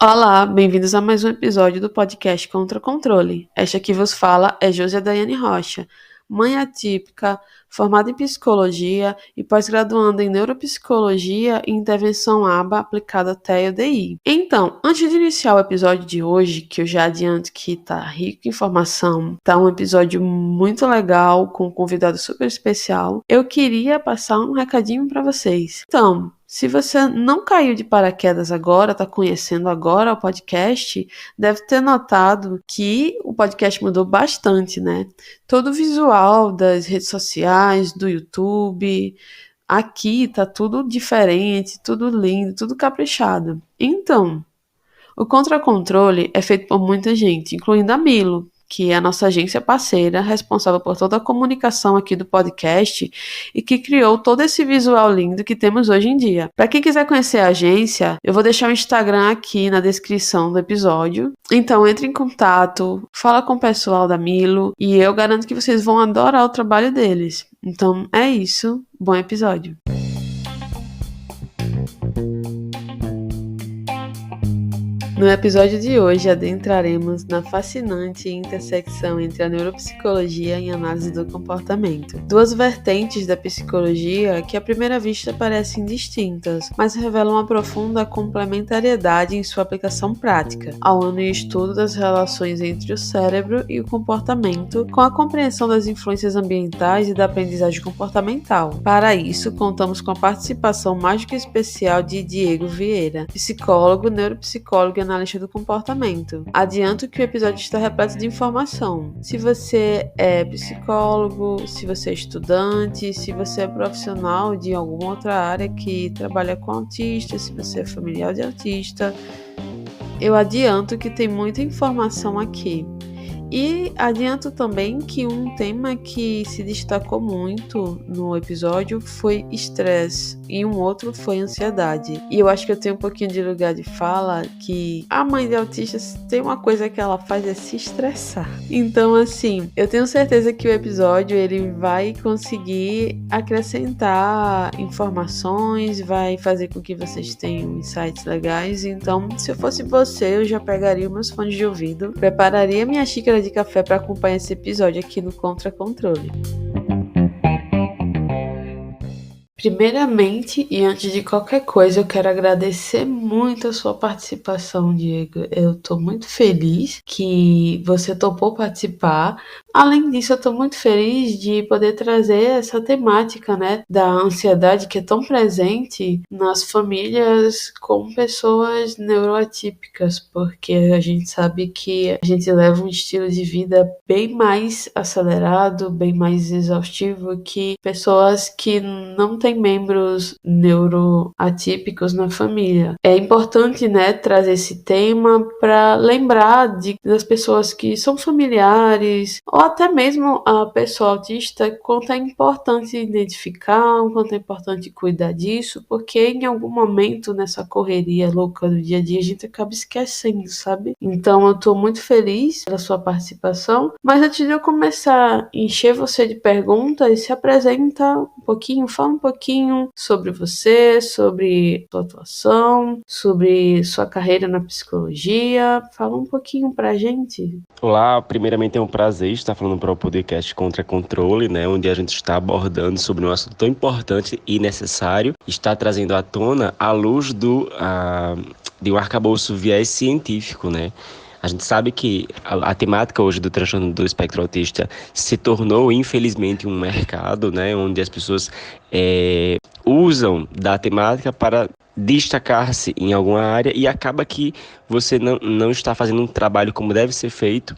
Olá, bem-vindos a mais um episódio do podcast Contra Controle. Esta que vos fala é Josia Daiane Rocha, mãe atípica, formada em psicologia e pós-graduanda em neuropsicologia e intervenção ABA aplicada TEA-DI. Então, antes de iniciar o episódio de hoje, que eu já adianto que tá rico em informação, tá um episódio muito legal, com um convidado super especial, eu queria passar um recadinho para vocês. Então, se você não caiu de paraquedas agora, está conhecendo agora o podcast, deve ter notado que o podcast mudou bastante, né? Todo o visual das redes sociais, do YouTube, aqui tá tudo diferente, tudo lindo, tudo caprichado. Então, o Contra Controle é feito por muita gente, incluindo a Milo, que é a nossa agência parceira, responsável por toda a comunicação aqui do podcast e que criou todo esse visual lindo que temos hoje em dia. Para quem quiser conhecer a agência, eu vou deixar o Instagram aqui na descrição do episódio. Então entre em contato, fala com o pessoal da Milo e eu garanto que vocês vão adorar o trabalho deles. Então é isso, bom episódio. No episódio de hoje, adentraremos na fascinante intersecção entre a neuropsicologia e a análise do comportamento. Duas vertentes da psicologia que à primeira vista parecem distintas, mas revelam uma profunda complementariedade em sua aplicação prática, ao unir o estudo das relações entre o cérebro e o comportamento, com a compreensão das influências ambientais e da aprendizagem comportamental. Para isso, contamos com a participação mais do que especial de Diego Vieira, psicólogo, neuropsicólogo e analista do comportamento. Adianto que o episódio está repleto de informação. Se você é psicólogo, se você é estudante, se você é profissional de alguma outra área que trabalha com autistas, se você é familiar de autista, eu adianto que tem muita informação aqui. E adianto também que um tema que se destacou muito no episódio foi estresse e um outro foi ansiedade. E eu acho que eu tenho um pouquinho de lugar de fala que a mãe de autistas tem uma coisa que ela faz é se estressar. Então assim, eu tenho certeza que o episódio ele vai conseguir acrescentar informações, vai fazer com que vocês tenham insights legais. Então, se eu fosse você, eu já pegaria meus fones de ouvido, prepararia minha xícara de café para acompanhar esse episódio aqui no Contra Controle. Primeiramente, e antes de qualquer coisa, eu quero agradecer muito a sua participação, Diego. Eu estou muito feliz que você topou participar. Além disso, eu estou muito feliz de poder trazer essa temática, né, da ansiedade que é tão presente nas famílias com pessoas neuroatípicas, porque a gente sabe que a gente leva um estilo de vida bem mais acelerado, bem mais exaustivo que pessoas que não têm membros neuroatípicos na família. É importante, né, trazer esse tema para lembrar das pessoas que são familiares ou até mesmo a pessoa autista, quanto é importante identificar, quanto é importante cuidar disso, porque em algum momento nessa correria louca do dia a dia a gente acaba esquecendo, sabe? Então eu tô muito feliz pela sua participação, mas antes de eu começar a encher você de perguntas, se apresenta um pouquinho, fala um pouquinho sobre você, sobre sua atuação, sobre sua carreira na psicologia, fala um pouquinho pra gente. Olá, primeiramente é um prazer estar falando para o podcast Contra Controle, né, onde a gente está abordando sobre um assunto tão importante e necessário, está trazendo à tona a luz de um arcabouço viés científico, né? A gente sabe que a temática hoje do transtorno do espectro autista se tornou, infelizmente, um mercado, né, onde as pessoas usam da temática para destacar-se em alguma área e acaba que você não está fazendo um trabalho como deve ser feito,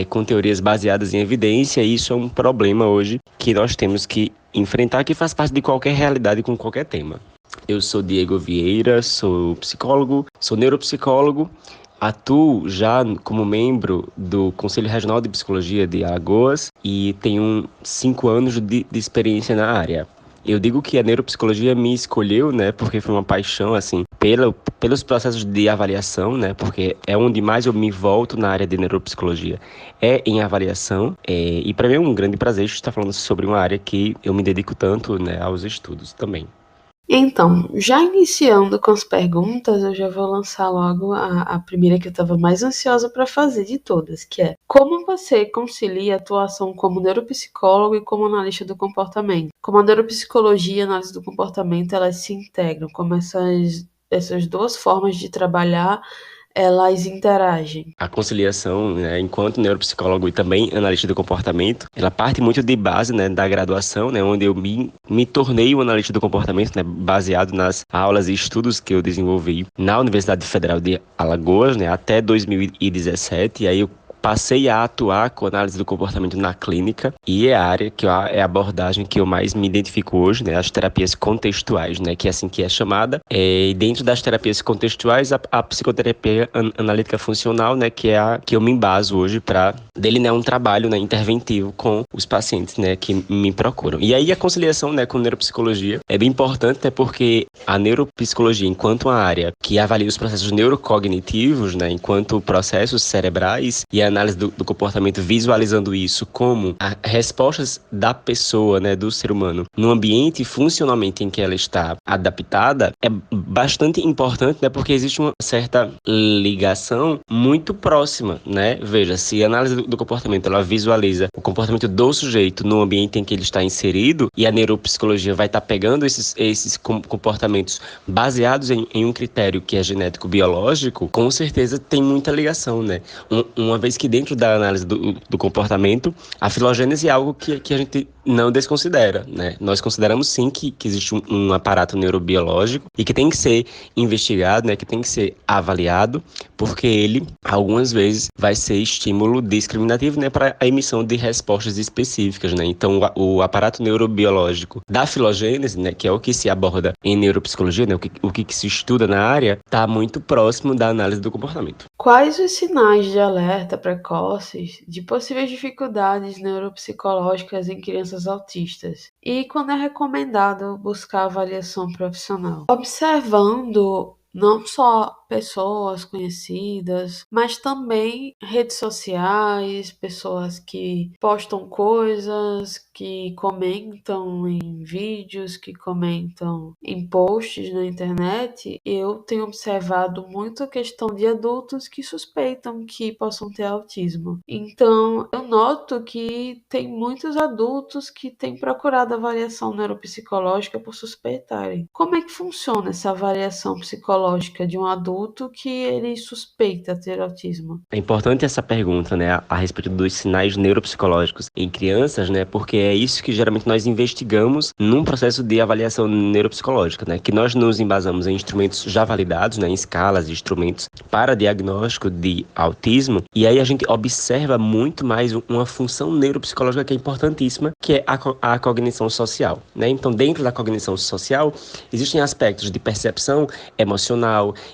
com teorias baseadas em evidência, e isso é um problema hoje que nós temos que enfrentar, que faz parte de qualquer realidade com qualquer tema. Eu sou Diego Vieira, sou psicólogo, sou neuropsicólogo, atuo já como membro do Conselho Regional de Psicologia de Alagoas e tenho 5 anos de experiência na área. Eu digo que a neuropsicologia me escolheu, né, porque foi uma paixão, assim, pelos processos de avaliação, né, porque é onde mais eu me volto na área de neuropsicologia, é em avaliação, e para mim é um grande prazer estar falando sobre uma área que eu me dedico tanto, né, aos estudos também. Então, já iniciando com as perguntas, eu já vou lançar logo a primeira que eu estava mais ansiosa para fazer de todas, que é: como você concilia a atuação como neuropsicólogo e como analista do comportamento? Como a neuropsicologia e a análise do comportamento, elas se integram, como essas duas formas de trabalhar, elas interagem. A conciliação, né, enquanto neuropsicólogo e também analista do comportamento, ela parte muito de base, né, da graduação, né, onde eu me tornei um analista do comportamento, né, baseado nas aulas e estudos que eu desenvolvi na Universidade Federal de Alagoas, né, até 2017, e aí eu passei a atuar com análise do comportamento na clínica, e é a área é a abordagem que eu mais me identifico hoje, né, as terapias contextuais, né, que é assim que é chamada. E dentro das terapias contextuais, a psicoterapia analítica funcional, né, que é a que eu me embaso hoje para delinear um trabalho, né, interventivo com os pacientes, né, que me procuram. E aí a conciliação, né, com neuropsicologia é bem importante, né, porque a neuropsicologia, enquanto uma área que avalia os processos neurocognitivos, né, enquanto processos cerebrais, e a análise do comportamento visualizando isso como respostas da pessoa, né, do ser humano, no ambiente funcionalmente em que ela está adaptada, é bastante importante, né, porque existe uma certa ligação muito próxima, né? Veja, se a análise do comportamento ela visualiza o comportamento do sujeito no ambiente em que ele está inserido, e a neuropsicologia vai estar pegando esses comportamentos baseados em um critério que é genético-biológico, com certeza tem muita ligação, né? Uma vez que dentro da análise do comportamento, a filogênese é algo que a gente não desconsidera, né? Nós consideramos sim que existe um aparato neurobiológico e que tem que ser investigado, né? Que tem que ser avaliado, porque ele, algumas vezes, vai ser estímulo discriminativo, né? Para a emissão de respostas específicas, né? Então, o aparato neurobiológico da filogênese, né? Que é o que se aborda em neuropsicologia, né? O que se estuda na área, está muito próximo da análise do comportamento. Quais os sinais de alerta precoces de possíveis dificuldades neuropsicológicas em crianças autistas? E quando é recomendado buscar avaliação profissional? Observando não só pessoas conhecidas, mas também redes sociais, pessoas que postam coisas, que comentam em vídeos, que comentam em posts na internet. Eu tenho observado muito a questão de adultos que suspeitam que possam ter autismo. Então, eu noto que tem muitos adultos que têm procurado avaliação neuropsicológica por suspeitarem. Como é que funciona essa avaliação psicológica de um adulto que ele suspeita ter autismo? É importante essa pergunta, né, a respeito dos sinais neuropsicológicos em crianças, né, porque é isso que geralmente nós investigamos num processo de avaliação neuropsicológica, né, que nós nos embasamos em instrumentos já validados, né, em escalas e instrumentos para diagnóstico de autismo, e aí a gente observa muito mais uma função neuropsicológica que é importantíssima, que é a cognição social, né. Então, dentro da cognição social, existem aspectos de percepção emocional,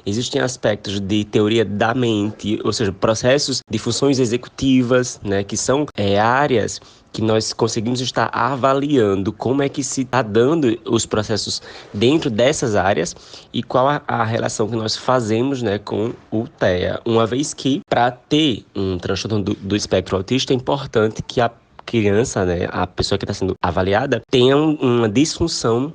existem aspectos de teoria da mente, ou seja, processos de funções executivas, né, que são áreas que nós conseguimos estar avaliando como é que se está dando os processos dentro dessas áreas e qual a relação que nós fazemos, né, com o TEA. Uma vez que, para ter um transtorno do espectro autista, é importante que a criança, né, a pessoa que está sendo avaliada, tenha uma disfunção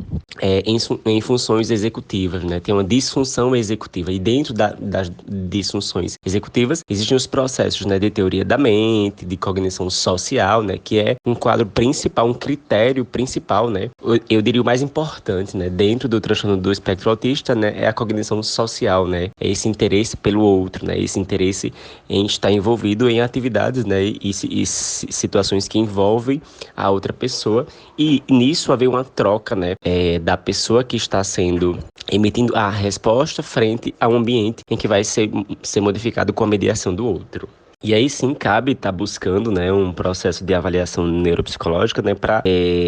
em funções executivas, né? Tem uma disfunção executiva. E dentro das disfunções executivas, existem os processos, né, de teoria da mente, de cognição social, né, que é um quadro principal, um critério principal, né? Eu diria o mais importante, né, dentro do transtorno do espectro autista, né, é a cognição social, né? É esse interesse pelo outro, né? Esse interesse em estar envolvido em atividades, né, e situações que envolvem a outra pessoa, e nisso haver uma troca, né, da pessoa que está emitindo a resposta frente a um ambiente em que vai ser modificado com a mediação do outro. E aí sim cabe estar buscando, né, um processo de avaliação neuropsicológica, né, para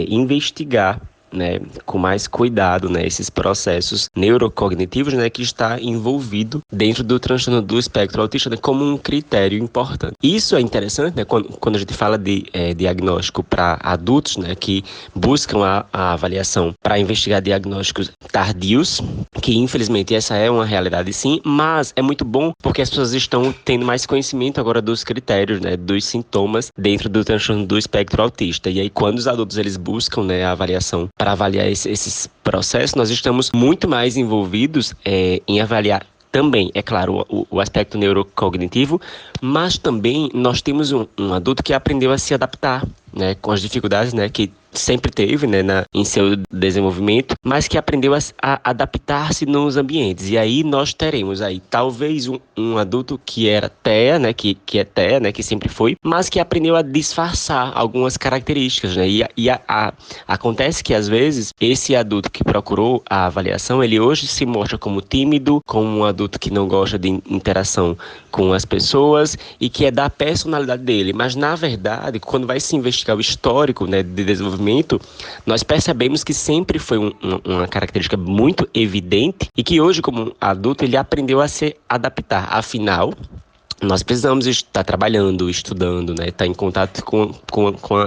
investigar, né, com mais cuidado, né, esses processos neurocognitivos, né, que está envolvido dentro do transtorno do espectro autista, né, como um critério importante. Isso é interessante, né, quando a gente fala de diagnóstico para adultos, né, que buscam a avaliação para investigar diagnósticos tardios, que infelizmente essa é uma realidade sim, mas é muito bom porque as pessoas estão tendo mais conhecimento agora dos critérios, né, dos sintomas dentro do transtorno do espectro autista. E aí quando os adultos eles buscam, né, a avaliação para avaliar esses processos, nós estamos muito mais envolvidos em avaliar também, é claro, o aspecto neurocognitivo, mas também nós temos um adulto que aprendeu a se adaptar, né, com as dificuldades, né, que sempre teve, né, em seu desenvolvimento, mas que aprendeu a adaptar-se nos ambientes. E aí nós teremos aí talvez um adulto que era TEA, né, que é TEA, né, que sempre foi, mas que aprendeu a disfarçar algumas características, né, acontece que às vezes esse adulto que procurou a avaliação, ele hoje se mostra como tímido, como um adulto que não gosta de interação com as pessoas e que é da personalidade dele, mas na verdade, quando vai se investigar o histórico, né, de desenvolvimento, nós percebemos que sempre foi uma característica muito evidente e que hoje, como adulto, ele aprendeu a se adaptar. Afinal, nós precisamos estar trabalhando, estudando, né? Estar em contato com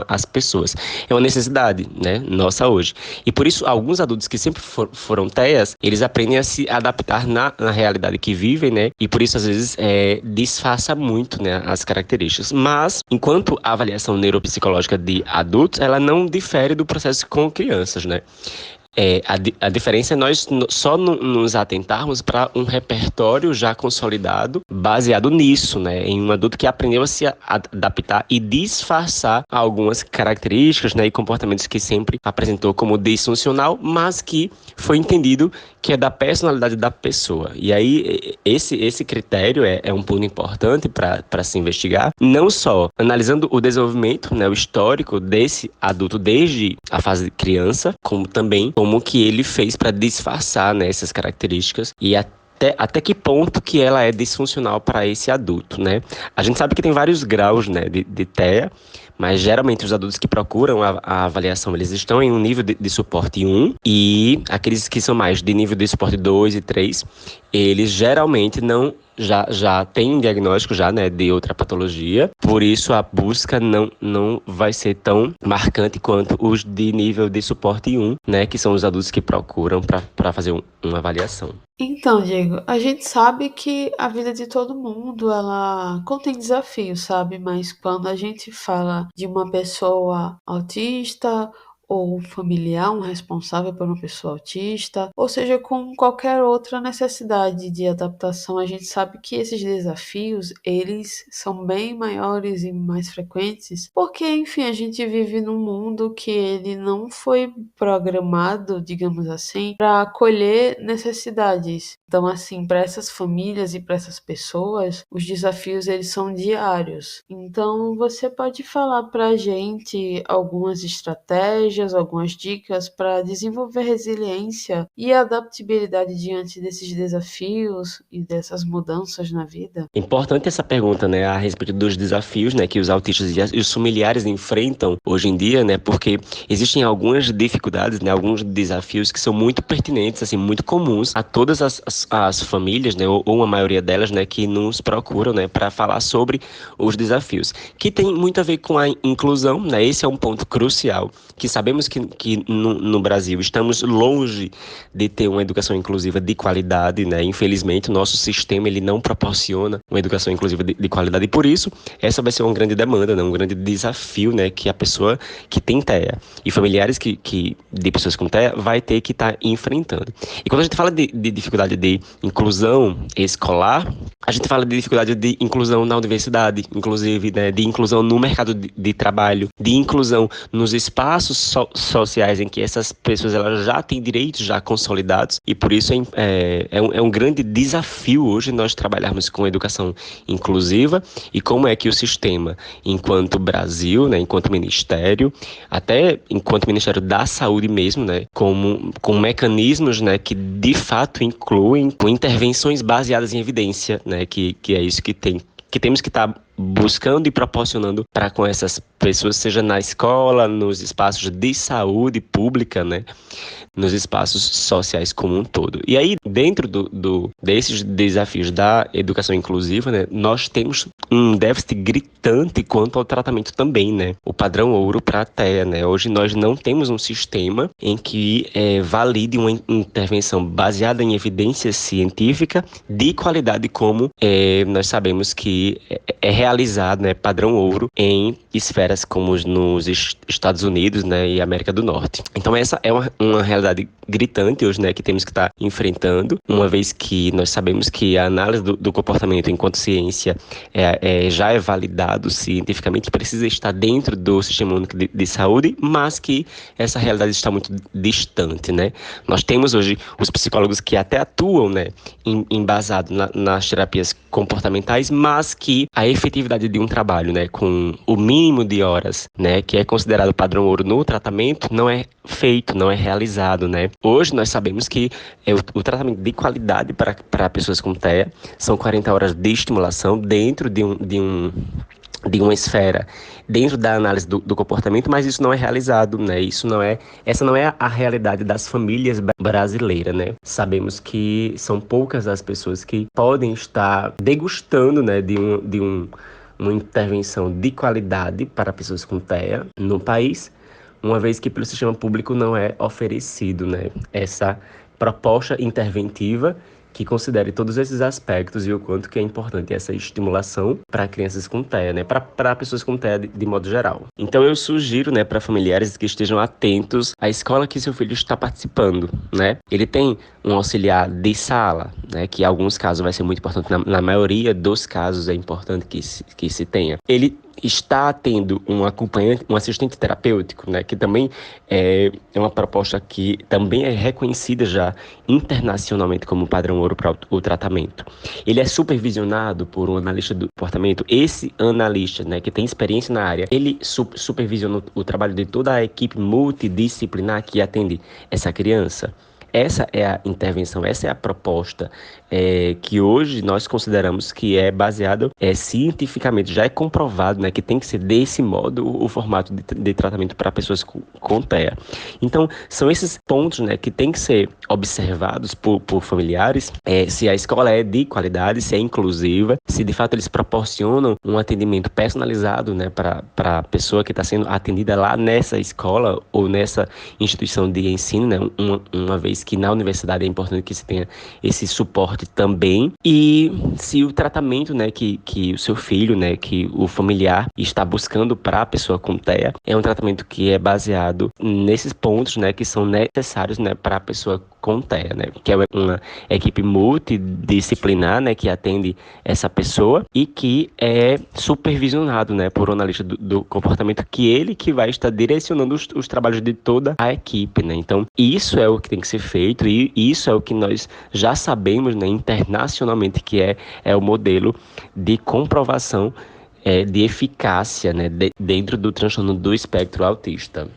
as pessoas. É uma necessidade, né? Nossa hoje. E por isso, alguns adultos que sempre foram TEAs, eles aprendem a se adaptar na realidade que vivem, né? E por isso, às vezes, disfarça muito, né, as características. Mas, enquanto a avaliação neuropsicológica de adultos, ela não difere do processo com crianças, né? A diferença é nós só nos atentarmos para um repertório já consolidado, baseado nisso, né? Em um adulto que aprendeu a se adaptar e disfarçar algumas características, né, e comportamentos que sempre apresentou como disfuncional, mas que foi entendido que é da personalidade da pessoa. E aí, esse critério é um ponto importante para se investigar, não só analisando o desenvolvimento, né, o histórico desse adulto desde a fase de criança, como também como que ele fez para disfarçar, né, essas características e até que ponto que ela é disfuncional para esse adulto, né? A gente sabe que tem vários graus, né, de TEA, mas geralmente os adultos que procuram a avaliação, eles estão em um nível de suporte 1 e aqueles que são mais de nível de suporte 2 e 3, eles geralmente não já tem um diagnóstico já, né, de outra patologia, por isso a busca não vai ser tão marcante quanto os de nível de suporte 1, né, que são os adultos que procuram para fazer uma avaliação. Então, Diego, a gente sabe que a vida de todo mundo, ela contém desafios, sabe? Mas quando a gente fala de uma pessoa autista ou um familiar, um responsável por uma pessoa autista, ou seja, com qualquer outra necessidade de adaptação, a gente sabe que esses desafios, eles são bem maiores e mais frequentes, porque, enfim, a gente vive num mundo que ele não foi programado, digamos assim, para acolher necessidades. Então, assim, para essas famílias e para essas pessoas, os desafios eles são diários. Então, você pode falar para a gente algumas estratégias, algumas dicas para desenvolver resiliência e adaptabilidade diante desses desafios e dessas mudanças na vida? Importante essa pergunta, né, a respeito dos desafios, né, que os autistas e os familiares enfrentam hoje em dia, né, porque existem algumas dificuldades, né, alguns desafios que são muito pertinentes, assim, muito comuns a todas as famílias, né, ou a maioria delas, né, que nos procuram, né, para falar sobre os desafios, que tem muito a ver com a inclusão, né, esse é um ponto crucial, que sabemos que no Brasil estamos longe de ter uma educação inclusiva de qualidade, né, infelizmente o nosso sistema ele não proporciona uma educação inclusiva de qualidade e por isso essa vai ser uma grande demanda, né, um grande desafio, né, que a pessoa que tem TEA e familiares de pessoas com TEA vai ter que estar enfrentando. E quando a gente fala de dificuldade de inclusão escolar, a gente fala de dificuldade de inclusão na universidade, inclusive, né, de inclusão no mercado de trabalho, de inclusão nos espaços sociais em que essas pessoas elas já têm direitos já consolidados e por isso é um grande desafio hoje nós trabalharmos com educação inclusiva e como é que o sistema, enquanto Brasil, né, enquanto Ministério, até enquanto Ministério da Saúde mesmo, né, com mecanismos, né, que de fato incluem com intervenções baseadas em evidência, né, que é isso que temos que estar buscando e proporcionando para com essas pessoas, seja na escola, nos espaços de saúde pública, né, nos espaços sociais como um todo. E aí, dentro desses desafios da educação inclusiva, né, nós temos um déficit gritante quanto ao tratamento também, né? O padrão ouro para a TEA, né? Hoje nós não temos um sistema em que valide uma intervenção baseada em evidência científica de qualidade como nós sabemos que é realizado, né? Padrão ouro em esferas como nos Estados Unidos, né? E América do Norte. Então essa é uma realidade gritante hoje, né? Que temos que estar enfrentando, uma vez que nós sabemos que a análise do comportamento enquanto ciência já é validado cientificamente, precisa estar dentro do Sistema Único de Saúde, mas que essa realidade está muito distante, né? Nós temos hoje os psicólogos que até atuam, né, embasado nas terapias comportamentais, mas que a efetividade de um trabalho, né, com o mínimo de horas, né, que é considerado padrão ouro no tratamento, não é feito, não é realizado, né? Hoje nós sabemos que o tratamento de qualidade para pessoas com TEA são 40 horas de estimulação dentro de uma esfera, dentro da análise do comportamento, mas isso não é realizado, né? Essa não é a realidade das famílias brasileiras, né? Sabemos que são poucas as pessoas que podem estar degustando, né, uma intervenção de qualidade para pessoas com TEA no país, uma vez que pelo sistema público não é oferecido, né, essa proposta interventiva que considere todos esses aspectos e o quanto que é importante essa estimulação para crianças com TEA, né, para pessoas com TEA de modo geral. Então eu sugiro, né, para familiares que estejam atentos à escola que seu filho está participando, né? Ele tem um auxiliar de sala, né, que em alguns casos vai ser muito importante, na maioria dos casos é importante que se tenha. Ele está tendo um acompanhante, um assistente terapêutico, né, que também é uma proposta que também é reconhecida já internacionalmente como padrão ouro para o tratamento. Ele é supervisionado por um analista do comportamento. Esse analista, né, que tem experiência na área, ele supervisiona o trabalho de toda a equipe multidisciplinar que atende essa criança. Essa é a intervenção, essa é a proposta que hoje nós consideramos que é baseado cientificamente, já é comprovado, né, que tem que ser desse modo o formato de tratamento para pessoas com TEA. Então, são esses pontos, né, que tem que ser observados por familiares, se a escola é de qualidade, se é inclusiva, se de fato eles proporcionam um atendimento personalizado, né, para a pessoa que está sendo atendida lá nessa escola ou nessa instituição de ensino, né, uma vez que na universidade é importante que se tenha esse suporte também, e se o tratamento, né, que o seu filho, né, que o familiar está buscando para a pessoa com TEA é um tratamento que é baseado nesses pontos, né, que são necessários, né, para a pessoa com TEA, né, que é uma equipe multidisciplinar, né, que atende essa pessoa e que é supervisionado, né, por um analista do comportamento, que vai estar direcionando os trabalhos de toda a equipe, né. Então, isso é o que tem que ser feito e isso é o que nós já sabemos, né, internacionalmente, que é o modelo de comprovação de eficácia, né, dentro do transtorno do espectro autista.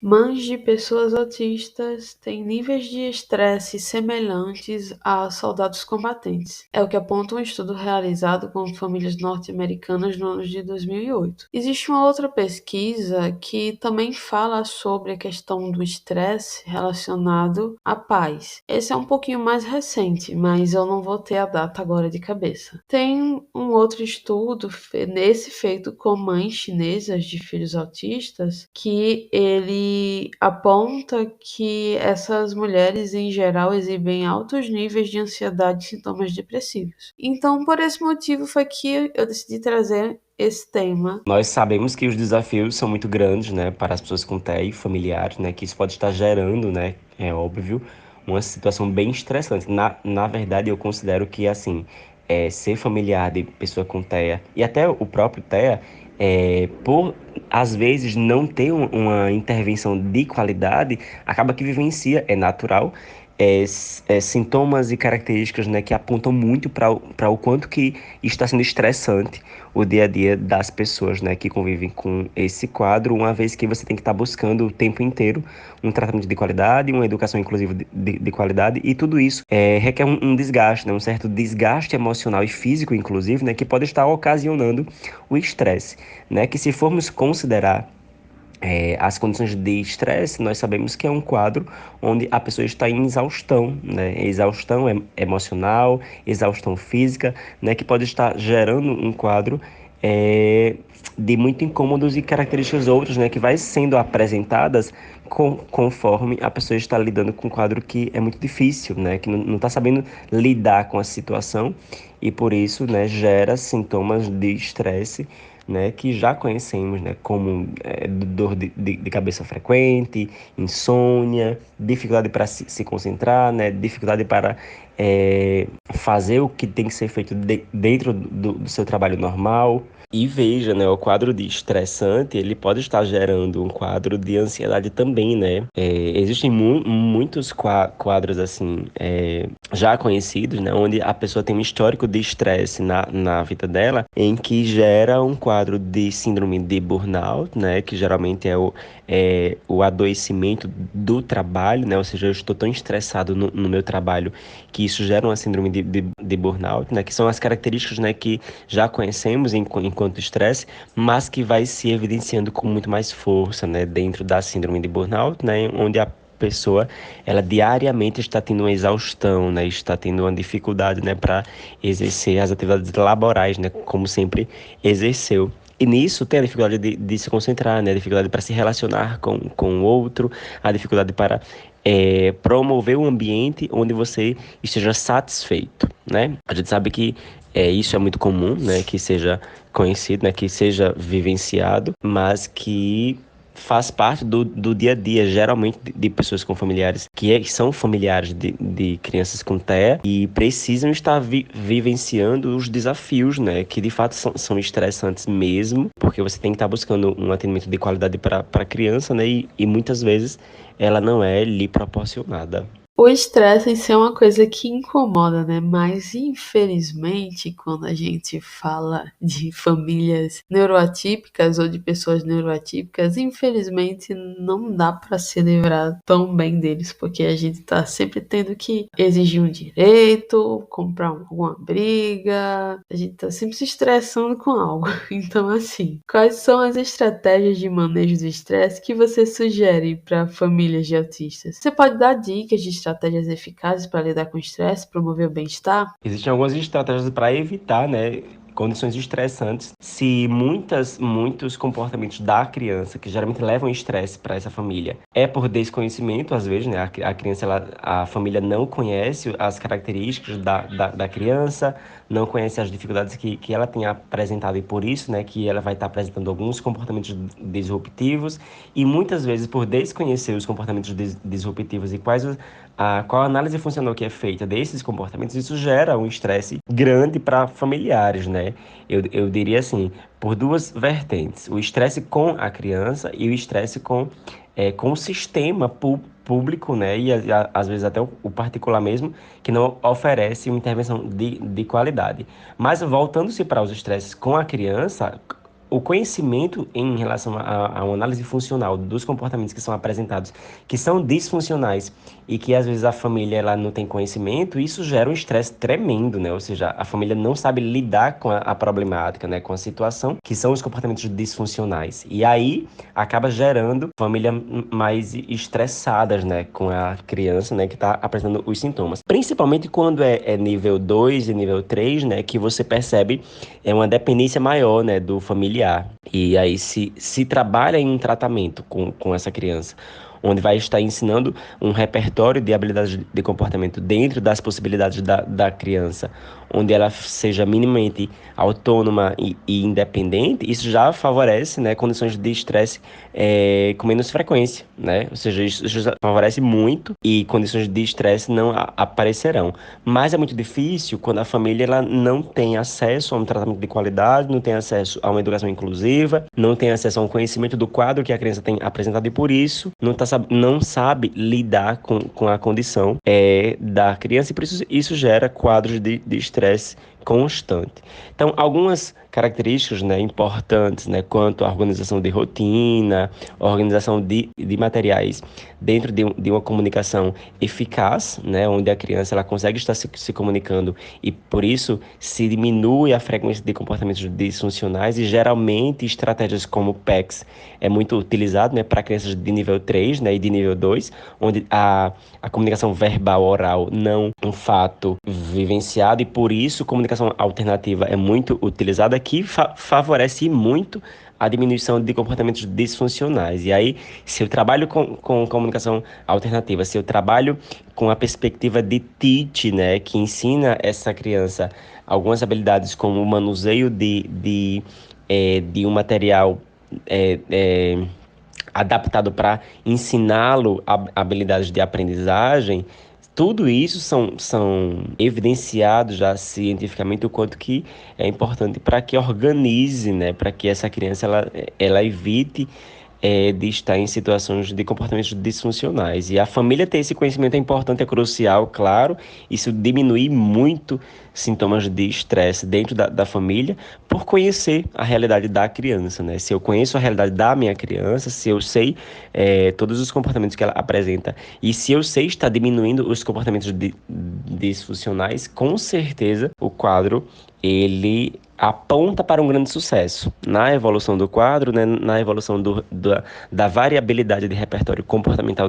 Mães de pessoas autistas têm níveis de estresse semelhantes a soldados combatentes. É o que aponta um estudo realizado com famílias norte-americanas no ano de 2008. Existe uma outra pesquisa que também fala sobre a questão do estresse relacionado à paz. Esse é um pouquinho mais recente, mas eu não vou ter a data agora de cabeça. Tem um outro estudo feito com mães chinesas de filhos autistas que ele aponta que essas mulheres, em geral, exibem altos níveis de ansiedade e sintomas depressivos. Então, por esse motivo, foi que eu decidi trazer esse tema. Nós sabemos que os desafios são muito grandes, né, para as pessoas com TEA e familiares, né, que isso pode estar gerando, né, é óbvio, uma situação bem estressante. Na verdade, eu considero que, assim, ser familiar de pessoa com TEA e até o próprio TEA, por às vezes não ter uma intervenção de qualidade, acaba que vivencia, é natural, sintomas e características, né, que apontam muito para o quanto que está sendo estressante o dia a dia das pessoas, né, que convivem com esse quadro, uma vez que você tem que estar buscando o tempo inteiro um tratamento de qualidade, uma educação inclusiva de qualidade, e tudo isso requer um desgaste, né, um certo desgaste emocional e físico, inclusive, né, que pode estar ocasionando o estresse, né, que se formos considerar as condições de estresse, nós sabemos que é um quadro onde a pessoa está em exaustão, né? Exaustão emocional, exaustão física, né? Que pode estar gerando um quadro de muito incômodos e características outras, né, que vai sendo apresentadas conforme a pessoa está lidando com um quadro que é muito difícil, né, que não está sabendo lidar com a situação e por isso, né, gera sintomas de estresse, né, que já conhecemos, né, como dor de cabeça frequente, insônia, dificuldade para se concentrar, né, dificuldade para fazer o que tem que ser feito dentro do seu trabalho normal. E veja, né, o quadro de estressante, ele pode estar gerando um quadro de ansiedade também, né? Existem muitos quadros, assim, já conhecidos, né, onde a pessoa tem um histórico de estresse na vida dela, em que gera um quadro de síndrome de burnout, né, que geralmente é o adoecimento do trabalho, né, ou seja, eu estou tão estressado no meu trabalho que isso gera uma síndrome de burnout, né, que são as características, né, que já conhecemos enquanto estresse, mas que vai se evidenciando com muito mais força, né, dentro da síndrome de burnout, né, onde a pessoa, ela diariamente está tendo uma exaustão, né, está tendo uma dificuldade, né, para exercer as atividades laborais, né, como sempre exerceu. E nisso tem a dificuldade de se concentrar, né, a dificuldade para se relacionar com o outro, a dificuldade para promover um ambiente onde você esteja satisfeito, né? A gente sabe que isso é muito comum, né, que seja conhecido, né, que seja vivenciado, mas que faz parte do dia a dia, geralmente de pessoas com familiares que são familiares de crianças com TEA e precisam estar vivenciando os desafios, né, que de fato são estressantes mesmo, porque você tem que estar buscando um atendimento de qualidade para a criança, né, e muitas vezes ela não é lhe proporcionada. O estresse em si é uma coisa que incomoda, né? Mas infelizmente, quando a gente fala de famílias neuroatípicas ou de pessoas neuroatípicas, infelizmente não dá para se livrar tão bem deles, porque a gente tá sempre tendo que exigir um direito, comprar alguma briga, a gente tá sempre se estressando com algo. Então, assim, quais são as estratégias de manejo do estresse que você sugere para famílias de autistas? Você pode dar dicas de estratégias eficazes para lidar com o estresse, promover o bem-estar? Existem algumas estratégias para evitar, né, condições estressantes. Se muitos comportamentos da criança, que geralmente levam estresse para essa família, é por desconhecimento, às vezes, né, a criança, a família não conhece as características da criança, não conhece as dificuldades que ela tem apresentado e por isso, né, que ela vai estar apresentando alguns comportamentos disruptivos e muitas vezes por desconhecer os comportamentos disruptivos e qual a análise funcional que é feita desses comportamentos, isso gera um estresse grande para familiares, né? Eu diria assim, por duas vertentes, o estresse com a criança e o estresse com o sistema público, né? E às vezes até o particular mesmo, que não oferece uma intervenção de qualidade. Mas voltando-se para os estresses com a criança, o conhecimento em relação a uma análise funcional dos comportamentos que são apresentados, que são disfuncionais e que às vezes a família ela não tem conhecimento, isso gera um estresse tremendo, né? Ou seja, a família não sabe lidar com a problemática, né? Com a situação, que são os comportamentos disfuncionais. E aí acaba gerando famílias mais estressadas, né? Com a criança, né? Que está apresentando os sintomas. Principalmente quando é nível 2 e nível 3, né? Que você percebe uma dependência maior, né? Do familiar. E aí se trabalha em um tratamento com essa criança, onde vai estar ensinando um repertório de habilidades de comportamento dentro das possibilidades da criança, onde ela seja minimamente autônoma e independente, isso já favorece, né, condições de estresse com menos frequência, né? Ou seja, isso já favorece muito e condições de estresse não aparecerão. Mas é muito difícil quando a família ela não tem acesso a um tratamento de qualidade, não tem acesso a uma educação inclusiva, não tem acesso a um conhecimento do quadro que a criança tem apresentado e por isso não sabe lidar com a condição da criança e por isso gera quadros de estresse constante. Então, algumas características, né, importantes, né, quanto à organização de rotina, organização de materiais dentro de uma comunicação eficaz, né, onde a criança ela consegue estar se comunicando e por isso se diminui a frequência de comportamentos disfuncionais e geralmente estratégias como o PECS é muito utilizado, né, para crianças de nível 3, né, e de nível 2, onde a comunicação verbal oral não é um fato vivenciado e por isso comunicação comunicação alternativa é muito utilizada, que favorece muito a diminuição de comportamentos disfuncionais. E aí, se eu trabalho com comunicação alternativa, se eu trabalho com a perspectiva de teach, né, que ensina essa criança algumas habilidades como o manuseio de um material adaptado para ensiná-lo habilidades de aprendizagem, tudo isso são evidenciados já cientificamente o quanto que é importante para que organize, né, para que essa criança ela evite de estar em situações de comportamentos disfuncionais. E a família ter esse conhecimento é importante, é crucial, claro. Isso diminui muito sintomas de estresse dentro da família, por conhecer a realidade da criança, né? Se eu conheço a realidade da minha criança, se eu sei todos os comportamentos que ela apresenta, e se eu sei estar diminuindo os comportamentos disfuncionais, com certeza o quadro ele aponta para um grande sucesso na evolução do quadro, né, na evolução da variabilidade de repertório comportamental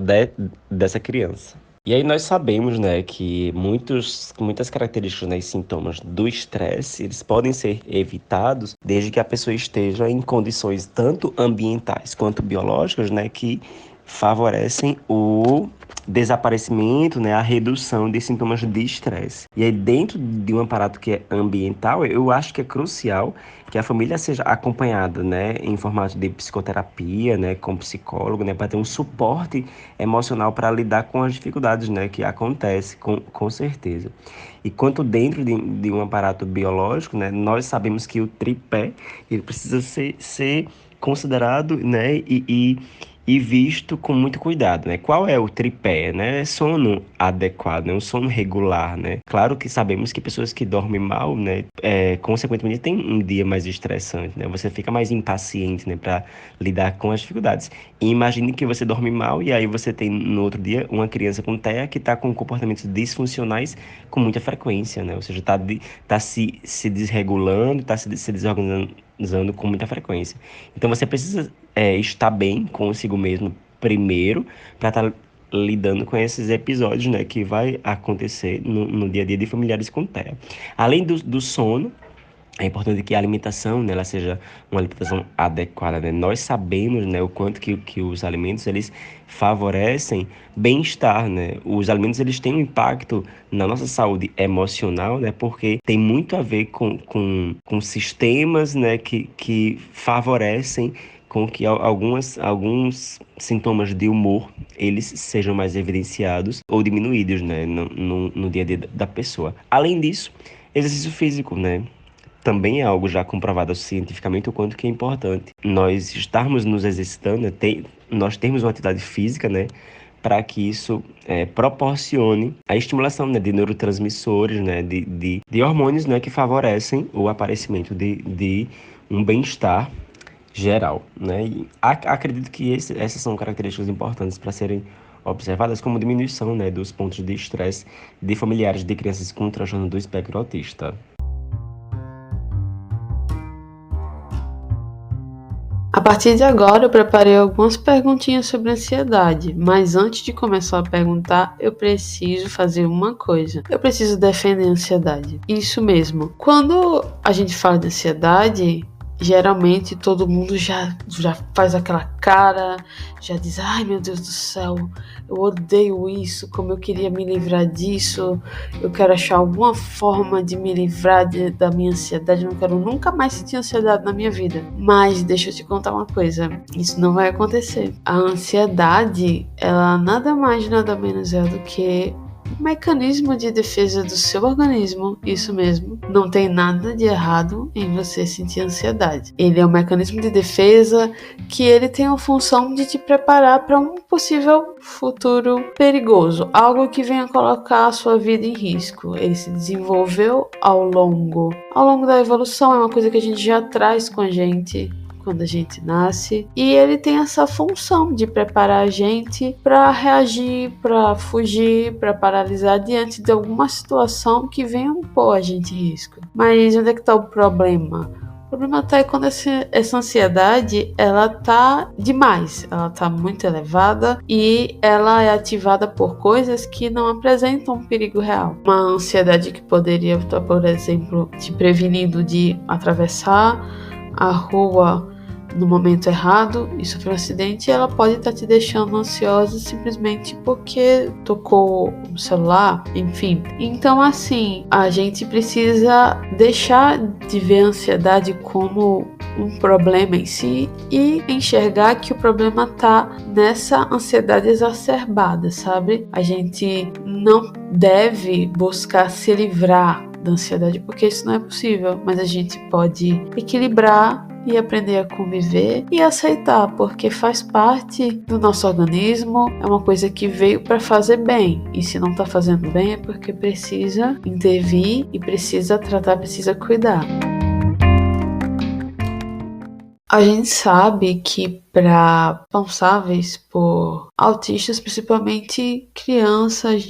dessa criança. E aí nós sabemos, né, que muitas características, né, e sintomas do estresse, eles podem ser evitados desde que a pessoa esteja em condições tanto ambientais quanto biológicas, né, que favorecem o desaparecimento, né, a redução de sintomas de estresse. E aí, dentro de um aparato que é ambiental, eu acho que é crucial que a família seja acompanhada, né, em formato de psicoterapia, né, com psicólogo, né, para ter um suporte emocional para lidar com as dificuldades, né, que acontecem, com certeza. E quanto dentro de um aparato biológico, né, nós sabemos que o tripé ele precisa ser considerado, né, e visto com muito cuidado, né? Qual é o tripé, né? Sono adequado, né? Um sono regular, né? Claro que sabemos que pessoas que dormem mal, né? Consequentemente, tem um dia mais estressante, né? Você fica mais impaciente, né? Para lidar com as dificuldades. E imagine que você dorme mal e aí você tem no outro dia uma criança com TEA que está com comportamentos disfuncionais com muita frequência, né? Ou seja, tá se desregulando, está se desorganizando com muita frequência. Então você precisa estar bem consigo mesmo primeiro para estar lidando com esses episódios, né, que vai acontecer no dia a dia de familiares com TEA. Além do sono, é importante que a alimentação, né, ela seja uma alimentação adequada, né? Nós sabemos, né, o quanto que os alimentos eles favorecem bem-estar, né? Os alimentos eles têm um impacto na nossa saúde emocional, né? Porque tem muito a ver com sistemas, né, que favorecem com que alguns sintomas de humor eles sejam mais evidenciados ou diminuídos, né, no dia a dia da pessoa. Além disso, exercício físico, né? Também é algo já comprovado cientificamente o quanto que é importante nós estarmos nos exercitando, né, nós termos uma atividade física, né, para que isso proporcione a estimulação, né, de neurotransmissores, né, de hormônios, né, que favorecem o aparecimento de um bem-estar geral, né? E acredito que essas são características importantes para serem observadas como diminuição, né, dos pontos de estresse de familiares de crianças com transtorno do espectro autista. A partir de agora, eu preparei algumas perguntinhas sobre ansiedade, mas antes de começar a perguntar, eu preciso fazer uma coisa. Eu preciso defender a ansiedade. Isso mesmo. Quando a gente fala de ansiedade, geralmente todo mundo já faz aquela cara, já diz, ai meu Deus do céu, eu odeio isso, como eu queria me livrar disso, eu quero achar alguma forma de me livrar da minha ansiedade, eu não quero nunca mais sentir ansiedade na minha vida. Mas deixa eu te contar uma coisa, isso não vai acontecer. A ansiedade, ela nada mais, nada menos é do que um mecanismo de defesa do seu organismo, isso mesmo. Não tem nada de errado em você sentir ansiedade. Ele é um mecanismo de defesa que ele tem a função de te preparar para um possível futuro perigoso, algo que venha colocar a sua vida em risco. Ele se desenvolveu ao longo da evolução, é uma coisa que a gente já traz com a gente quando a gente nasce, e ele tem essa função de preparar a gente para reagir, para fugir, para paralisar diante de alguma situação que venha pôr a gente em risco. Mas onde é que está o problema? O problema tá quando essa ansiedade, ela tá demais, ela tá muito elevada e ela é ativada por coisas que não apresentam um perigo real. Uma ansiedade que poderia estar, por exemplo, te prevenindo de atravessar a rua no momento errado e sofrer um acidente, ela pode estar te deixando ansiosa simplesmente porque tocou no celular, enfim. Então, assim, a gente precisa deixar de ver a ansiedade como um problema em si e enxergar que o problema tá nessa ansiedade exacerbada, sabe? A gente não deve buscar se livrar da ansiedade, porque isso não é possível, mas a gente pode equilibrar e aprender a conviver e aceitar, porque faz parte do nosso organismo, é uma coisa que veio para fazer bem, e se não tá fazendo bem é porque precisa intervir e precisa tratar, precisa cuidar. A gente sabe que para responsáveis por autistas, principalmente crianças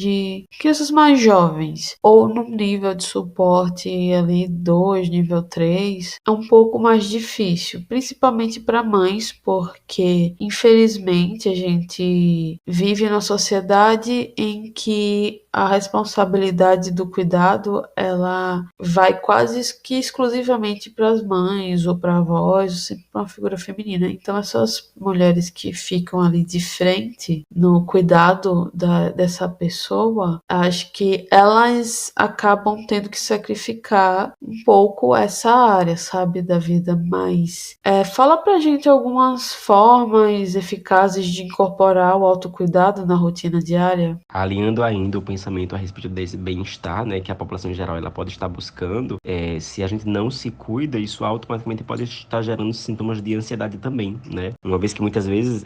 mais jovens, ou no nível de suporte ali 2, nível 3, é um pouco mais difícil, principalmente para mães, porque infelizmente a gente vive numa sociedade em que a responsabilidade do cuidado ela vai quase que exclusivamente para as mães ou para avós, ou sempre para uma figura feminina. Então essas mulheres que ficam ali de frente no cuidado dessa pessoa, acho que elas acabam tendo que sacrificar um pouco essa área, sabe, da vida. Mas fala pra gente algumas formas eficazes de incorporar o autocuidado na rotina diária. Alinhando ainda o pensamento a respeito desse bem-estar, né, que a população em geral ela pode estar buscando, se a gente não se cuida, isso automaticamente pode estar gerando sintomas de ansiedade também, né? Uma vez que muitas vezes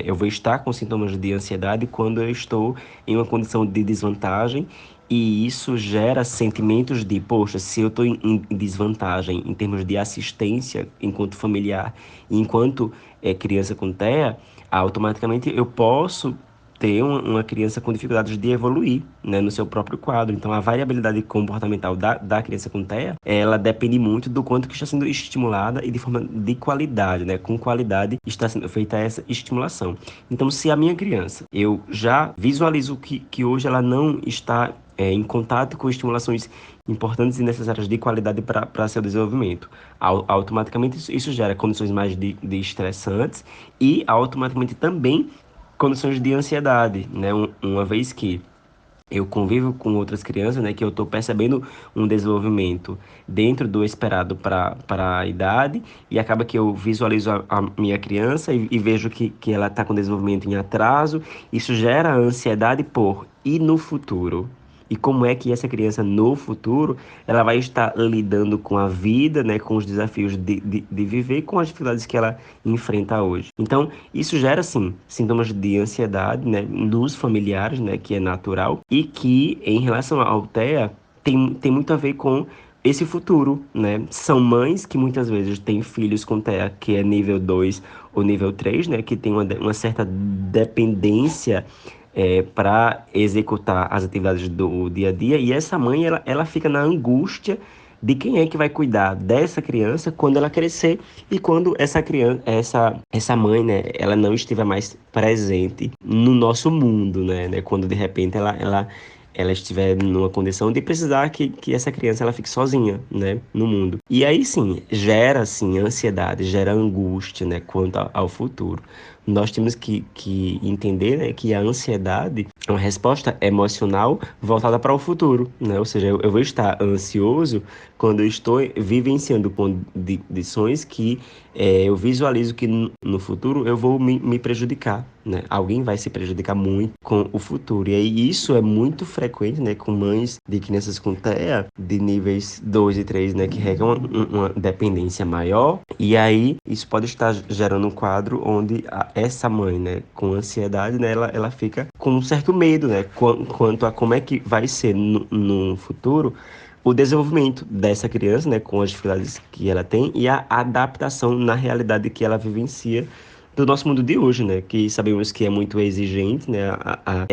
eu vou estar com sintomas de ansiedade quando eu estou em uma condição de desvantagem. E isso gera sentimentos de, poxa, se eu estou em desvantagem em termos de assistência enquanto familiar e enquanto criança com TEA, automaticamente eu posso ter uma criança com dificuldades de evoluir, né, no seu próprio quadro. Então, a variabilidade comportamental da criança com TEA, ela depende muito do quanto que está sendo estimulada e de forma de qualidade, né? Com qualidade está sendo feita essa estimulação. Então, se a minha criança, eu já visualizo que hoje ela não está em contato com estimulações importantes e necessárias de qualidade para seu desenvolvimento. Automaticamente isso gera condições mais de estressantes e automaticamente também condições de ansiedade, né? Uma vez que eu convivo com outras crianças, né, que eu estou percebendo um desenvolvimento dentro do esperado para a idade, e acaba que eu visualizo a minha criança e vejo que ela está com desenvolvimento em atraso. Isso gera ansiedade por e no futuro. E como é que essa criança no futuro ela vai estar lidando com a vida, né, com os desafios de viver, com as dificuldades que ela enfrenta hoje. Então, isso gera, sim, sintomas de ansiedade, né, nos familiares, né, que é natural, e que, em relação à TEA, tem muito a ver com esse futuro, né? São mães que muitas vezes têm filhos com TEA, que é nível 2 ou nível 3, né, que tem uma certa dependência para executar as atividades do dia a dia, e essa mãe ela fica na angústia de quem é que vai cuidar dessa criança quando ela crescer e quando essa criança, essa mãe, né, ela não estiver mais presente no nosso mundo, né, quando de repente ela estiver numa condição de precisar que essa criança ela fique sozinha, né, no mundo. E aí sim, gera assim ansiedade, gera angústia, né, quanto ao futuro. Nós temos que entender, né, que a ansiedade é uma resposta emocional voltada para o futuro, né? Ou seja, eu vou estar ansioso quando eu estou vivenciando condições que eu visualizo que no futuro eu vou me prejudicar, né? Alguém vai se prejudicar muito com o futuro. E aí isso é muito frequente, né, com mães de crianças com TEA de níveis 2 e 3, né, que regam uma dependência maior. E aí isso pode estar gerando um quadro onde essa mãe, né, com ansiedade, né, ela fica com um certo medo, né, quanto a como é que vai ser no futuro o desenvolvimento dessa criança, né, com as dificuldades que ela tem e a adaptação na realidade que ela vivencia do nosso mundo de hoje, né? Que sabemos que é muito exigente, né?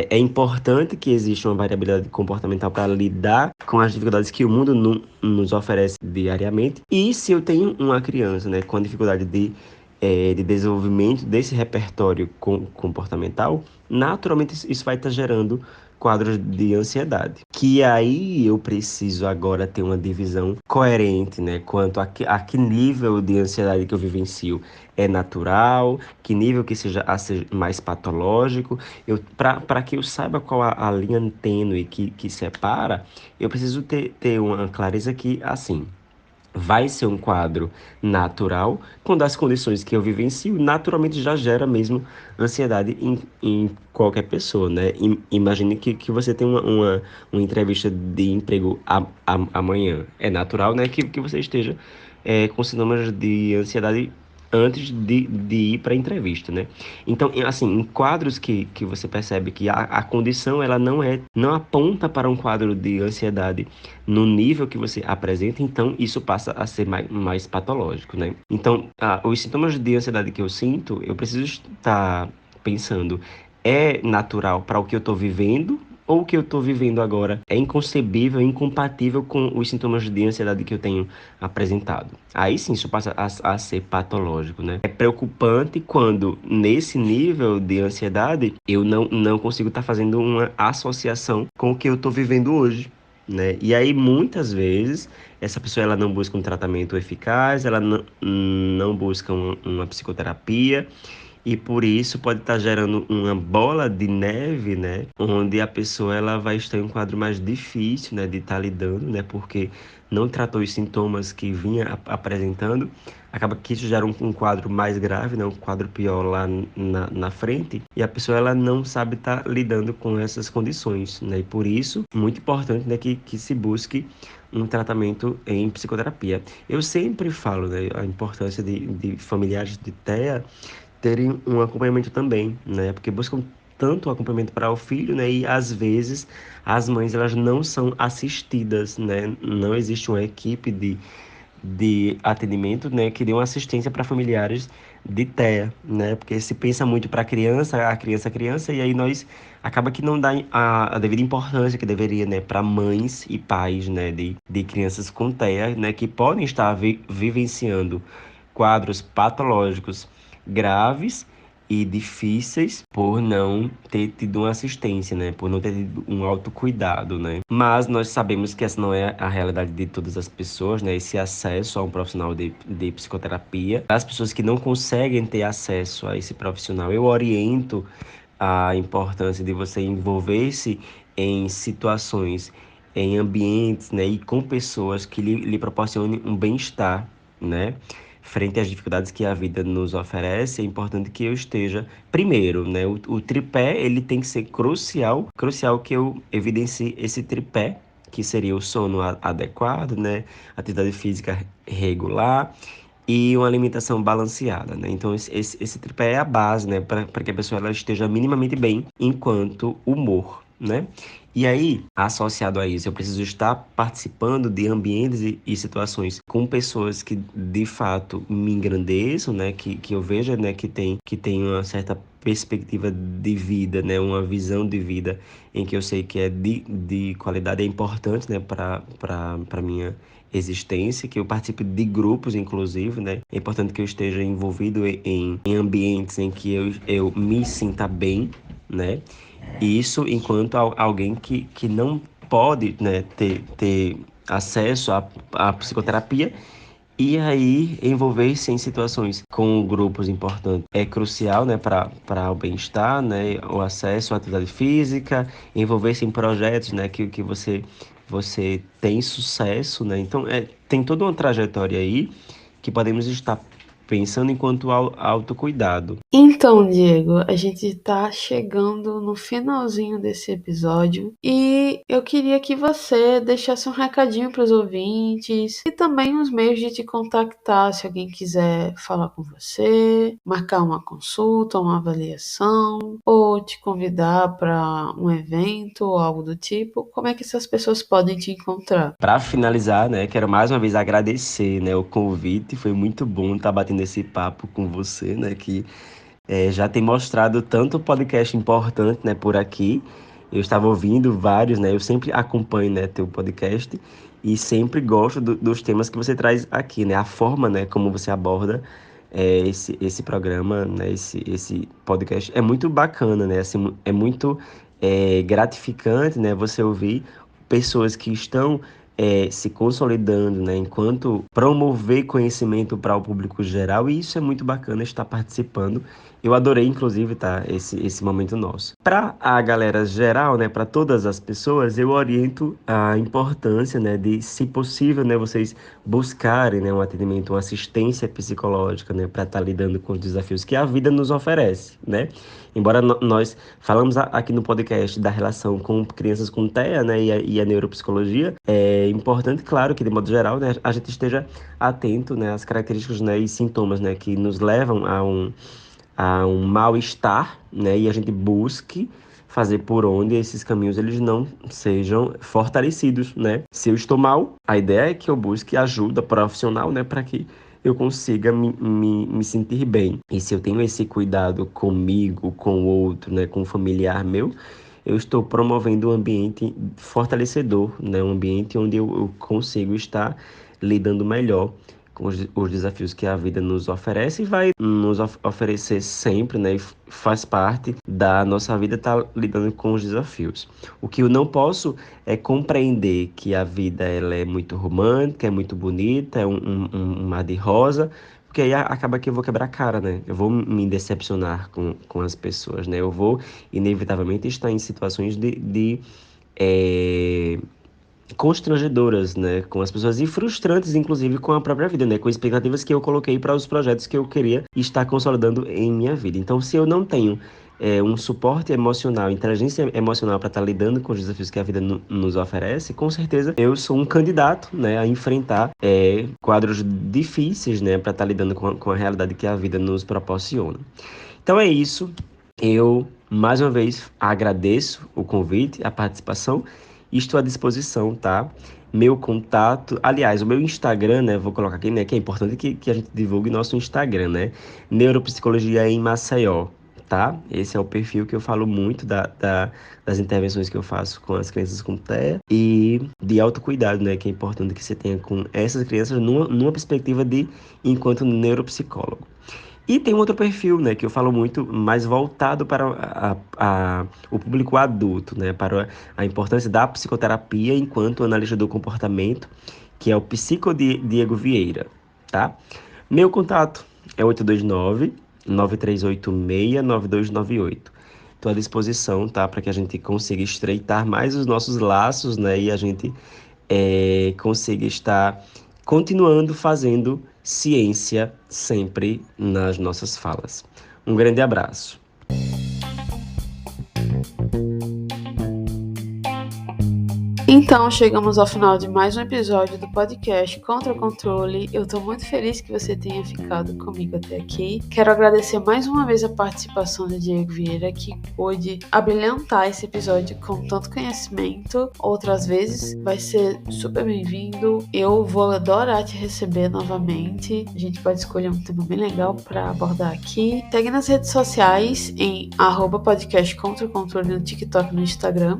É importante que exista uma variabilidade comportamental para lidar com as dificuldades que o mundo nos oferece diariamente. E se eu tenho uma criança, né, com dificuldade de desenvolvimento desse repertório comportamental, naturalmente isso vai estar gerando quadros de ansiedade. Que aí eu preciso agora ter uma divisão coerente, né? Quanto a que nível de ansiedade que eu vivencio é natural, que nível que seja a ser mais patológico. Para que eu saiba qual a linha tênue que separa, eu preciso ter uma clareza que, assim, vai ser um quadro natural, quando as condições que eu vivencio naturalmente já gera mesmo ansiedade em qualquer pessoa, né? Imagine que você tem uma entrevista de emprego amanhã. É natural, né, que você esteja com sintomas de ansiedade antes de ir para a entrevista, né? Então, assim, em quadros que você percebe que a condição ela não aponta para um quadro de ansiedade no nível que você apresenta, então isso passa a ser mais patológico, né? Então, os sintomas de ansiedade que eu sinto, eu preciso estar pensando, é natural para o que eu estou vivendo? Ou o que eu estou vivendo agora é inconcebível, incompatível com os sintomas de ansiedade que eu tenho apresentado. Aí sim, isso passa a ser patológico, né? É preocupante quando, nesse nível de ansiedade, eu não consigo estar fazendo uma associação com o que eu estou vivendo hoje, né? E aí, muitas vezes, essa pessoa ela não busca um tratamento eficaz, ela não busca uma psicoterapia, e por isso pode estar gerando uma bola de neve, né? Onde a pessoa ela vai estar em um quadro mais difícil, né? De estar lidando, né? Porque não tratou os sintomas que vinha apresentando. Acaba que isso gera um quadro mais grave, né? Um quadro pior lá na frente. E a pessoa ela não sabe estar lidando com essas condições, né? E por isso, muito importante, né? Que se busque um tratamento em psicoterapia. Eu sempre falo, né? A importância de familiares de TEA terem um acompanhamento também, né? Porque buscam tanto o acompanhamento para o filho, né? E às vezes as mães elas não são assistidas, né? Não existe uma equipe de atendimento, né? Que dê uma assistência para familiares de TEA, né? Porque se pensa muito para a criança, e aí nós acaba que não dá a devida importância que deveria, né? Para mães e pais, né? De crianças com TEA, né? Que podem estar vivenciando quadros patológicos graves e difíceis por não ter tido uma assistência, né? Por não ter tido um autocuidado, né? Mas nós sabemos que essa não é a realidade de todas as pessoas, né? Esse acesso a um profissional de psicoterapia. As pessoas que não conseguem ter acesso a esse profissional, eu oriento a importância de você envolver-se em situações, em ambientes, né? E com pessoas que lhe proporcionem um bem-estar, né? Frente às dificuldades que a vida nos oferece, é importante que eu esteja primeiro, né? O tripé, ele tem que ser crucial que eu evidencie esse tripé, que seria o sono adequado, né? Atividade física regular e uma alimentação balanceada, né? Então, esse tripé é a base, né? Para que a pessoa ela esteja minimamente bem enquanto humor, né? E aí, associado a isso, eu preciso estar participando de ambientes e situações com pessoas que, de fato, me engrandeçam, né? Que eu veja, né? Que tem uma certa perspectiva de vida, né? Uma visão de vida em que eu sei que é de qualidade, é importante, né? Para minha existência, que eu participe de grupos, inclusive, né? É importante que eu esteja envolvido em ambientes em que eu me sinta bem, né? Isso enquanto alguém que não pode, né, ter acesso à psicoterapia. E aí, envolver-se em situações com grupos importantes é crucial, né, para o bem-estar, né, o acesso à atividade física, envolver-se em projetos, né, que você tem sucesso, né. Então, tem toda uma trajetória aí que podemos estar pensando enquanto autocuidado. Então, Diego, a gente tá chegando no finalzinho desse episódio e eu queria que você deixasse um recadinho para os ouvintes e também os meios de te contactar se alguém quiser falar com você, marcar uma consulta, uma avaliação ou te convidar para um evento ou algo do tipo. Como é que essas pessoas podem te encontrar? Para finalizar, né, quero mais uma vez agradecer, né, o convite. Foi muito bom estar batendo esse papo com você, né, que já tem mostrado tanto podcast importante, né, por aqui. Eu estava ouvindo vários, né? Eu sempre acompanho, né, teu podcast e sempre gosto dos temas que você traz aqui, né? A forma, né, como você aborda esse programa, né, esse podcast é muito bacana, né? Assim, é muito gratificante, né? Você ouvir pessoas que estão se consolidando, né, enquanto promover conhecimento para o público geral, e isso é muito bacana estar participando. Eu adorei, inclusive, tá, esse momento nosso. Para a galera geral, né, para todas as pessoas, eu oriento a importância, né, de, se possível, né, vocês buscarem, né, um atendimento, uma assistência psicológica, né, para estar lidando com os desafios que a vida nos oferece, né? Embora nós falamos aqui no podcast da relação com crianças com TEA, né, e a neuropsicologia, é importante, claro, que de modo geral, né, a gente esteja atento, né, às características, né, e sintomas, né, que nos levam a um mal-estar, né, e a gente busque fazer por onde esses caminhos eles não sejam fortalecidos, né? Se eu estou mal, a ideia é que eu busque ajuda profissional, né, para que eu consiga me sentir bem. E se eu tenho esse cuidado comigo, com o outro, né, com o familiar meu, eu estou promovendo um ambiente fortalecedor, né, um ambiente onde eu consigo estar lidando melhor com os desafios que a vida nos oferece e vai nos oferecer sempre, né? E faz parte da nossa vida estar lidando com os desafios. O que eu não posso é compreender que a vida ela é muito romântica, é muito bonita, é um mar de rosa, porque aí acaba que eu vou quebrar a cara, né? Eu vou me decepcionar com as pessoas, né? Eu vou, inevitavelmente, estar em situações de constrangedoras, né, com as pessoas e frustrantes, inclusive, com a própria vida, né, com expectativas que eu coloquei para os projetos que eu queria estar consolidando em minha vida. Então, se eu não tenho um suporte emocional, inteligência emocional para estar lidando com os desafios que a vida nos oferece, com certeza eu sou um candidato, né, a enfrentar quadros difíceis, né, para estar lidando com a realidade que a vida nos proporciona. Então é isso. Eu, mais uma vez, agradeço o convite, a participação e estou à disposição, tá? Meu contato, aliás, o meu Instagram, né? Vou colocar aqui, né? Que é importante que a gente divulgue nosso Instagram, né? Neuropsicologia em Maceió, tá? Esse é o perfil que eu falo muito das intervenções que eu faço com as crianças com TEA e de autocuidado, né? Que é importante que você tenha com essas crianças numa perspectiva de enquanto neuropsicólogo. E tem um outro perfil, né, que eu falo muito mais voltado para o público adulto, né, para a importância da psicoterapia enquanto analista do comportamento, que é o Psico Diego Vieira, tá? Meu contato é 829-9386-9298. Estou à disposição, tá, para que a gente consiga estreitar mais os nossos laços, né, e a gente consiga estar continuando fazendo ciência sempre nas nossas falas. Um grande abraço. Então, chegamos ao final de mais um episódio do podcast Contra o Controle. Eu tô muito feliz que você tenha ficado comigo até aqui. Quero agradecer mais uma vez a participação do Diego Vieira, que pôde abrilhantar esse episódio com tanto conhecimento. Outras vezes vai ser super bem-vindo. Eu vou adorar te receber novamente. A gente pode escolher um tema bem legal para abordar aqui. Segue nas redes sociais em @podcast Contra o Controle no TikTok e no Instagram,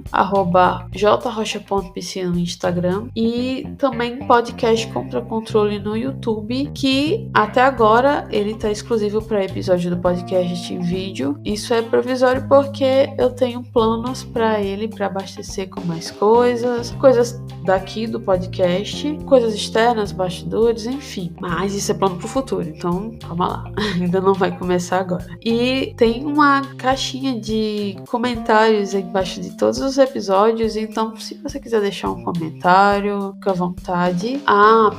@jrocha.pc no Instagram e também podcast Contra Controle no YouTube, que até agora ele tá exclusivo para episódio do podcast em vídeo. Isso é provisório porque eu tenho planos para ele, para abastecer com mais coisas daqui do podcast, coisas externas, bastidores, enfim. Mas isso é plano pro futuro, então calma lá. Ainda não vai começar agora. E tem uma caixinha de comentários embaixo de todos os episódios, então se você quiser deixar um comentário, fica à vontade.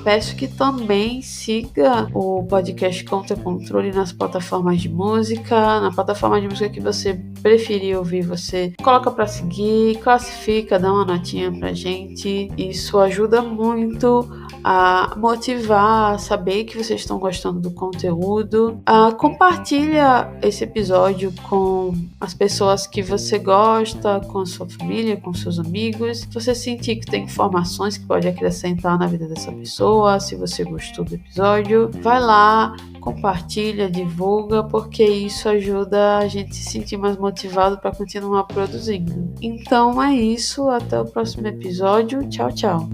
Peço que também siga o podcast Contra Controle nas plataformas de música, na plataforma de música que você preferir ouvir, você coloca para seguir, classifica, dá uma notinha pra gente. Isso ajuda muito a motivar, a saber que vocês estão gostando do conteúdo. Compartilha esse episódio com as pessoas que você gosta, com a sua família, com seus amigos. Se você sentir que tem informações que pode acrescentar na vida dessa pessoa, se você gostou do episódio, vai lá, compartilha, divulga, porque isso ajuda a gente se sentir mais motivado para continuar produzindo. Então é isso, até o próximo episódio. Tchau, tchau.